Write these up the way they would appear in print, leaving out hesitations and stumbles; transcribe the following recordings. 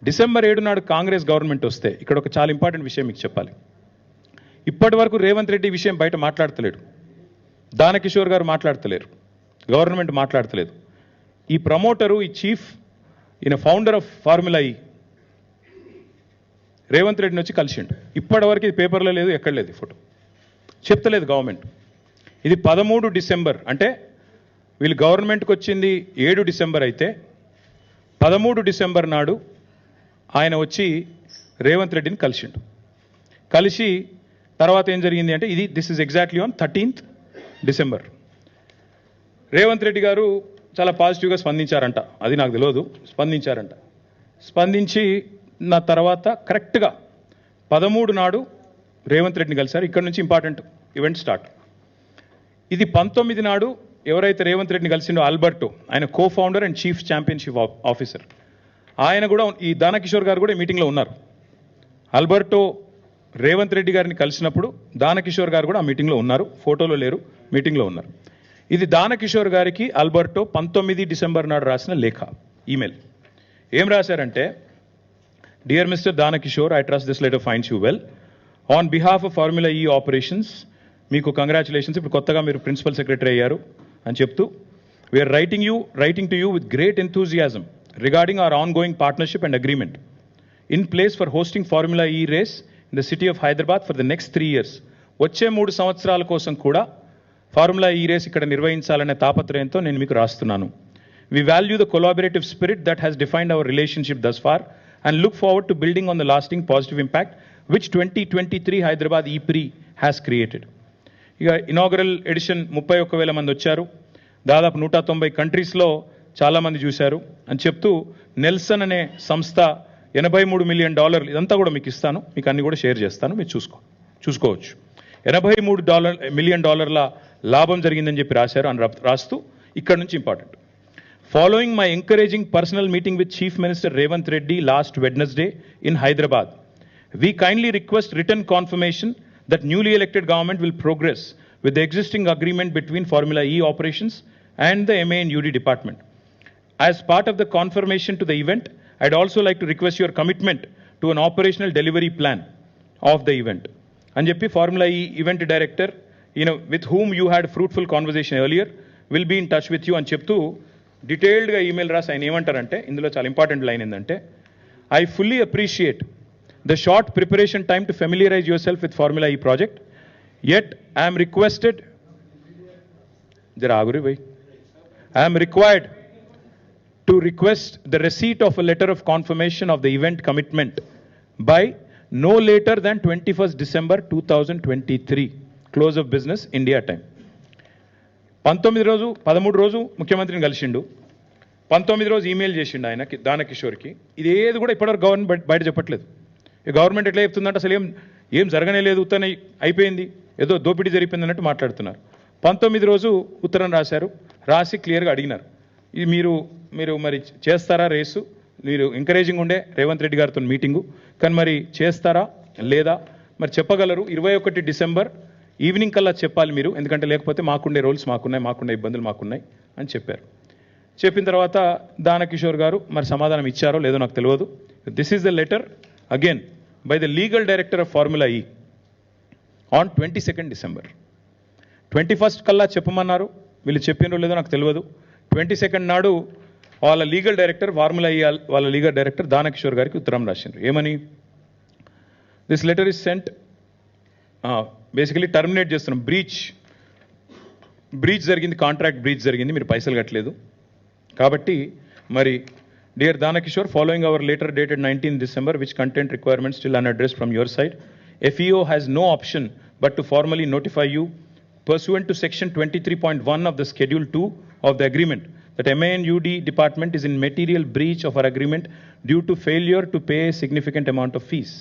December 7 నాడు Congress government వస్తే ఇక్కడ ఒక చాలా ఇంపార్టెంట్ విషయం మీకు చెప్పాలి. ఇప్పటి వరకు రేవంత్ రెడ్డి విషయం బయట మాట్లాడతలేడు, దానకిషోర్ గారు మాట్లాడతలేరు, గవర్నమెంట్ మాట్లాడతలేదు. ఈ ప్రమోటరు, ఈ చీఫ్, ఈయన ఫౌండర్ ఆఫ్ ఫార్ములా ఈ రేవంత్ రెడ్డిని వచ్చి కలిసిండు. ఇప్పటివరకు ఇది పేపర్లో లేదు, ఎక్కడ లేదు, ఫోటో చెప్తలేదు గవర్నమెంట్. ఇది 13 డిసెంబర్, అంటే వీళ్ళు గవర్నమెంట్కి వచ్చింది 7 డిసెంబర్ అయితే 13 డిసెంబర్ నాడు ఆయన వచ్చి రేవంత్ రెడ్డిని కలిసిండు. కలిసి తర్వాత ఏం జరిగింది అంటే this is exactly on 13th December. Revanth Reddy గారు చాలా పాజిటివ్గా స్పందించారంట, అది నాకు తెలియదు, స్పందించారంట. స్పందించి నా తర్వాత కరెక్ట్గా 13 నాడు రేవంత్ రెడ్డిని కలిశారు. ఇక్కడ నుంచి ఇంపార్టెంట్ ఈవెంట్ స్టార్ట్. ఇది 19 నాడు ఎవరైతే రేవంత్ రెడ్డిని కలిసిండో ఆల్బర్టో, ఆయన co founder and chief championship officer, ఆయన కూడా, ఈ దానకిషోర్ గారు కూడా ఈ మీటింగ్లో ఉన్నారు. ఆల్బర్టో రేవంత్ రెడ్డి గారిని కలిసినప్పుడు దానకిషోర్ గారు కూడా ఆ మీటింగ్లో ఉన్నారు, ఫోటోలో లేరు, మీటింగ్లో ఉన్నారు. ఇది దానకిషోర్ గారికి ఆల్బర్టో 19 డిసెంబర్ నాడు రాసిన లేఖ, ఈమెయిల్. ఏం రాశారంటే, dear mister Danakishore, I trust this letter finds you well. On behalf of formula E operations, మీకు కంగ్రాచులేషన్స్, ఇప్పుడు కొత్తగా మీరు ప్రిన్సిపల్ సెక్రటరీ అయ్యారు అని చెప్తూ, we're writing to you with great enthusiasm regarding our ongoing partnership and agreement in place for hosting Formula E race in the city of Hyderabad for the next 3 years. వచ్చే 3 సంవత్సరాల కోసం కూడా formula ఈ race ఇక్కడ నిర్వహించాలనే తాపత్రయంతో నేను మీకు రాస్తున్నాను. We value the collaborative spirit that has defined our relationship thus far and look forward to building on the lasting positive impact which 2023 Hyderabad E-Prix has created. ఇక ఇనాగరల్ ఎడిషన్ 31,000 మంది వచ్చారు, దాదాపు 190 కంట్రీస్లో చాలామంది చూశారు అని చెప్తూ, నెల్సన్ అనే సంస్థ $83 మిలియన్, ఇదంతా కూడా మీకు ఇస్తాను, మీకు అన్ని కూడా షేర్ చేస్తాను, మీరు చూసుకోవచ్చు. $83 మిలియన్ లాభం జరిగిందని చెప్పి రాశారు అని రాస్తూ, ఇక్కడ నుంచి important. Following my encouraging personal meeting with chief minister Revanth Reddy last Wednesday in Hyderabad, we kindly request written confirmation that newly elected government will progress with the existing agreement between Formula E operations and the MANUD department. As part of the confirmation to the event, I'd also like to request your commitment to an operational delivery plan of the event. And చెప్పి Formula E event director, with whom you had fruitful conversation earlier, will be in touch with you అని చెప్తూ డీటెయిల్డ్గా email రాసి ఆయన ఏమంటారంటే, ఇందులో చాలా important line ఏంటంటే, I fully appreciate the short preparation time to familiarize yourself with Formula E project, yet I am required to request the receipt of a letter of confirmation of the event commitment by no later than 21st December 2023, close of business India time. 13 రోజు ముఖ్యమంత్రిని కలిసిండు, 19 రోజు email చేసిండు ఆయన దానకిషోర్కి. ఇది ఏది కూడా ఇప్పటివరకు government బయట చెప్పట్లేదు. గవర్నమెంట్ ఎట్లా చెప్తుందంటే అసలు ఏం జరగనే లేదు, ఉత్తనే అయిపోయింది, ఏదో దోపిడీ జరిగిపోయింది అన్నట్టు మాట్లాడుతున్నారు. 19 రోజు ఉత్తరం రాశారు, రాసి క్లియర్గా అడిగినారు, ఇది మీరు మరి చేస్తారా రేసు, మీరు ఎంకరేజింగ్ ఉండే రేవంత్ రెడ్డి గారితో మీటింగు, కానీ మరి చేస్తారా లేదా మరి చెప్పగలరు, 21 డిసెంబర్ ఈవినింగ్ కల్లా చెప్పాలి మీరు, ఎందుకంటే లేకపోతే మాకుండే రూల్స్ మాకుండే ఇబ్బందులు మాకున్నాయి అని చెప్పారు. చెప్పిన తర్వాత దానకిషోర్ గారు మరి సమాధానం ఇచ్చారో లేదో నాకు తెలియదు. This is the letter again by the legal director of formula ఈ ఆన్ 22nd డిసెంబర్. 21st కల్లా చెప్పమన్నారు, వీళ్ళు చెప్పినో లేదో నాకు తెలియదు. 22nd నాడు వాళ్ళ లీగల్ డైరెక్టర్, ఫార్ములా ఈ వాళ్ళ లీగల్ డైరెక్టర్ దానకిషోర్ గారికి ఉత్తరం రాసిండ్రు. ఏమని, this letter is sent, basically terminate చేస్తున్నాం, బ్రీచ్ జరిగింది, కాంట్రాక్ట్ బ్రీచ్ జరిగింది, మీరు పైసలు కట్టలేదు కాబట్టి మరి dear Danakishore, following our letter dated 19th December which content requirements still unaddressed from your side, FEO has no option but to formally notify you pursuant to section 23.1 of the schedule 2 of the agreement that MANUD department is in material breach of our agreement due to failure to pay a significant amount of fees.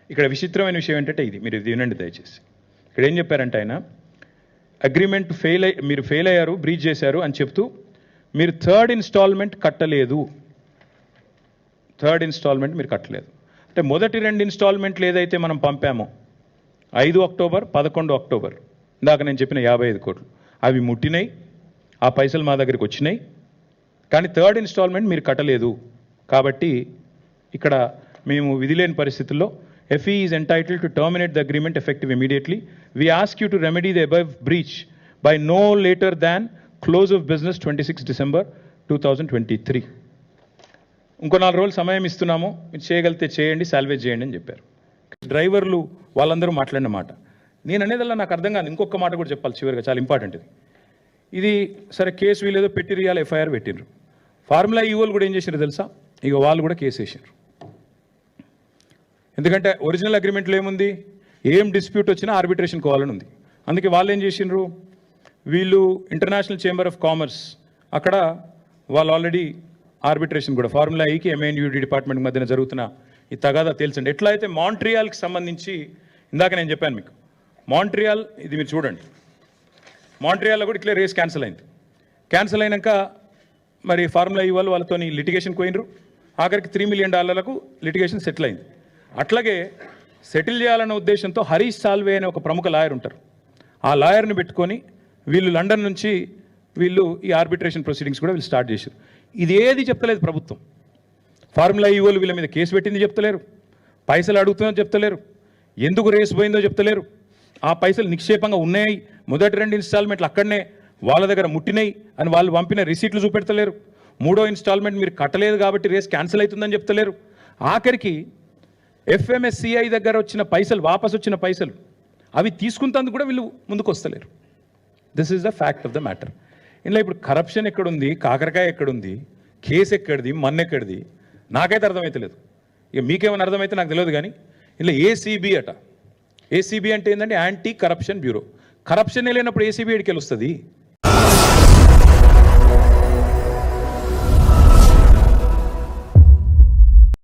ఇక్కడ విచిత్రమైన విషయం ఏంటంటే, మీరు ఇది వినండి దయచేసి. ఇక్కడ ఏం చెప్పారంటే, ఆయన అగ్రిమెంట్ మీరు ఫెయిల్ అయ్యారు, బ్రీచ్ చేశారు అని చెప్తూ, మీరు థర్డ్ ఇన్స్టాల్మెంట్ మీరు కట్టలేదు. అంటే మొదటి 2 ఇన్స్టాల్మెంట్లు ఏదైతే మనం పంపామో 5 అక్టోబర్ 11 అక్టోబర్, ఇందాక నేను చెప్పిన 55 కోట్లు అవి ముట్టినాయి, ఆ పైసలు మా దగ్గరికి వచ్చినాయి, కానీ థర్డ్ ఇన్స్టాల్మెంట్ మీరు కట్టలేదు కాబట్టి ఇక్కడ మేము విధిలేని పరిస్థితుల్లో FE is entitled to terminate the agreement effective immediately. We ask you to remedy the above breach by no later than close of business 26 December 2023. ఇంకో 4 రోజులు సమయం ఇస్తున్నాము, మీరు చేయగలిగితే చేయండి, సాల్వేజ్ చేయండి అని చెప్పారు. డ్రైవర్లు వాళ్ళందరూ మాట్లాడిన మాట నేను అనేదల్లా నాకు అర్థం కాదు. ఇంకొక మాట కూడా చెప్పాలి చివరిగా, చాలా ఇంపార్టెంట్ ఇది. సరే కేసు వీలేదో పెట్టిరియాలి, FIR పెట్టిండ్రు. ఫార్ములా ఈవోలు కూడా ఏం చేశారు తెలుసా, ఇక వాళ్ళు కూడా కేసు వేసారు. ఎందుకంటే ఒరిజినల్ అగ్రిమెంట్లో ఏముంది, ఏం డిస్ప్యూట్ వచ్చినా ఆర్బిట్రేషన్ కోవాలని ఉంది. అందుకే వాళ్ళు ఏం చేసిండ్రు, వీళ్ళు ఇంటర్నేషనల్ చేంబర్ ఆఫ్ కామర్స్ అక్కడ వాళ్ళు ఆల్రెడీ ఆర్బిట్రేషన్ కూడా ఫార్ములా ఈకి MNUD డిపార్ట్మెంట్ మధ్యన జరుగుతున్న ఈ తగాదా తేల్చండి. ఎట్లా అయితే మాంట్రియాల్కి సంబంధించి ఇందాక నేను చెప్పాను మీకు, మాంట్రియాల్ ఇది మీరు చూడండి, మాంట్రియాల్లో కూడా ఇట్లా రేస్ క్యాన్సిల్ అయింది. క్యాన్సిల్ అయినాక మరి ఫార్ములా ఈ వాళ్ళతో లిటిగేషన్ పోయినరు. ఆఖరికి $3 million లిటిగేషన్ సెటిల్ అయింది. అట్లాగే సెటిల్ చేయాలన్న ఉద్దేశంతో హరీష్ సాల్వే అనే ఒక ప్రముఖ లాయర్ ఉంటారు, ఆ లాయర్ని పెట్టుకొని వీళ్ళు లండన్ నుంచి వీళ్ళు ఈ ఆర్బిట్రేషన్ ప్రొసీడింగ్స్ కూడా వీళ్ళు స్టార్ట్ చేశారు. ఇది ఏది చెప్తలేదు ప్రభుత్వం. ఫార్ములా ఈవోలు వీళ్ళ మీద కేసు పెట్టింది చెప్తలేరు, పైసలు అడుగుతుందో చెప్తలేరు, ఎందుకు రేసు పోయిందో చెప్తలేరు, ఆ పైసలు నిక్షేపంగా ఉన్నాయి, మొదటి 2 ఇన్స్టాల్మెంట్లు అక్కడనే వాళ్ళ దగ్గర ముట్టినాయి అని వాళ్ళు పంపిన రిసీట్లు చూపెడతలేరు, 3వ ఇన్స్టాల్మెంట్ మీరు కట్టలేదు కాబట్టి రేస్ క్యాన్సిల్ అవుతుందని చెప్తలేరు. ఆఖరికి FMSCI దగ్గర వచ్చిన పైసలు, వాపసు వచ్చిన పైసలు అవి తీసుకుంటందుకు కూడా వీళ్ళు ముందుకు వస్తలేరు. This is the fact of the matter. ఇందులో ఇప్పుడు కరప్షన్ ఎక్కడుంది, కాకరకాయ ఎక్కడుంది, కేసు ఎక్కడిది, మన్ను ఎక్కడిది, నాకైతే అర్థమవుతలేదు. ఇక మీకేమైనా అర్థమైతే నాకు తెలియదు. కానీ ఇందులో ACB అట, ACB అంటే ఏంటంటే యాంటీ కరప్షన్ బ్యూరో. కరప్షన్ లేనప్పుడు ACB ఎడికి వస్తుంది.